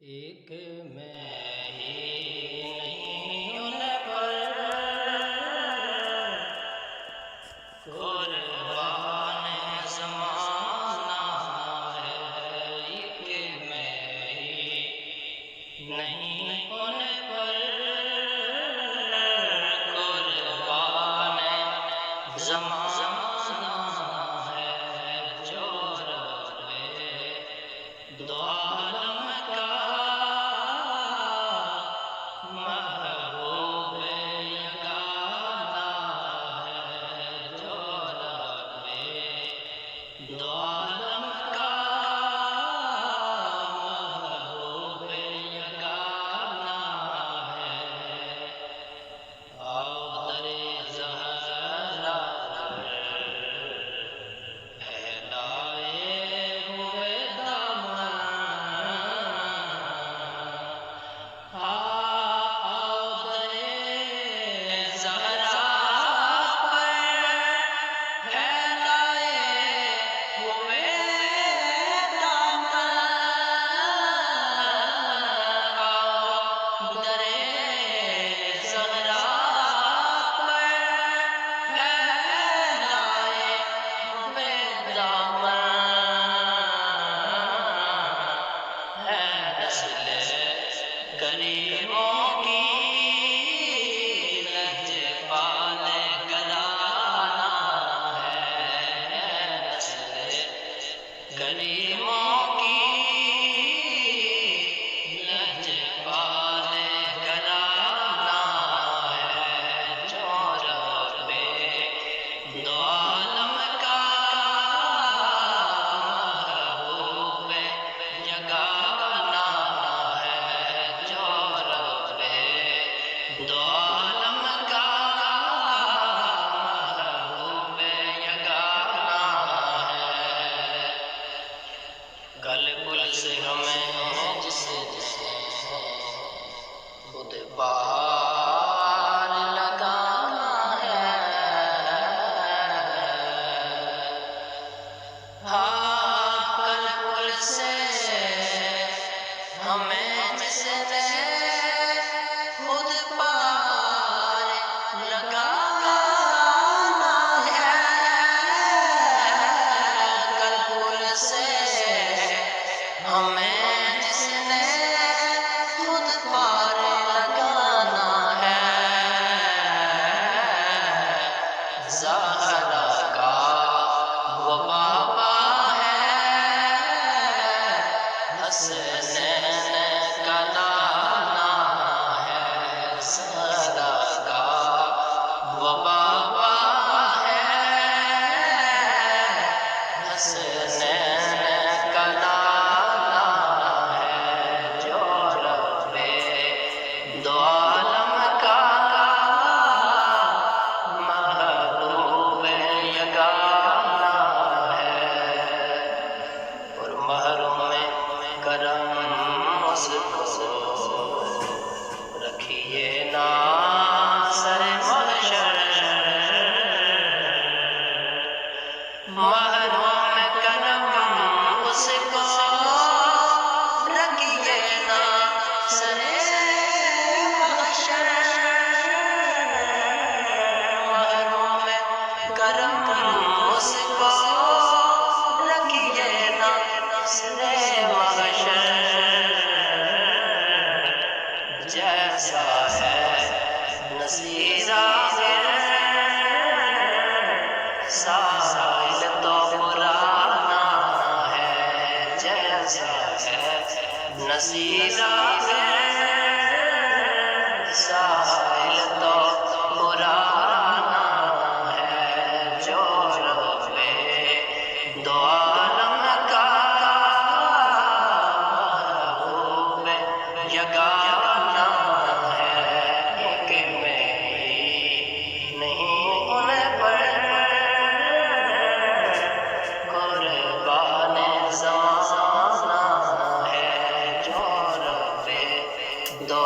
ایک میں ہی نہیں ان پر قربان زمانہ ہے، ایک میں ہی نہیں ان پر قربان زمانہ ہے، جو رب دو عالم کا محبوب یگانہ ہے، جو رب دو عالم کا محبوب یگانہ ہے۔ آؤ در زہرا پھیلائے ہوئے دامن، آؤ در زہرا پر پھیلائے ہوئے دامن، آؤ در زہرا پر پھیلائے ہوئے دامن، ہے نسل کریموں کی لجپال گھرانہ ہے، نسل کریموں کی لجپال گھرانہ ہے، جو رب دو عالم کا محبوب یگانہ ہے، جو رب دو عالم کا محبوب یگانہ ہے۔ گل گل سے ہمیں جس نے خود بہار لگانا ہے، ہاں گل گل سے ہمیں جس نے خود بہار لگانا ہے، گل گل سے ہمیں جس نے خود بہار لگانا ہے، زہرا کا وہ بابا ہے، حسنین کا لانا ہے، زہرا کا وہ بابا ہے، حسنین کا لانا ہے، جو رب دو عالم کا محبوب یگانہ ہے، اور محروم کرم اس کو رکھیے نا سر محشر، محروم کرم اس کو رکھیے نا سر محشر، محروم کرم اس کو رکھیے نا سر محشر، جیسا ہے نصیر آخر سائل تو پرانا ہے، جیسا ہے نصیر آخر سائل تو پرانا ہے، جو رب دو عالم کا محبوب یگانہ ہے، ایک میں ہی نہیں ان پر قربان زمانہ ہے، جو رب دو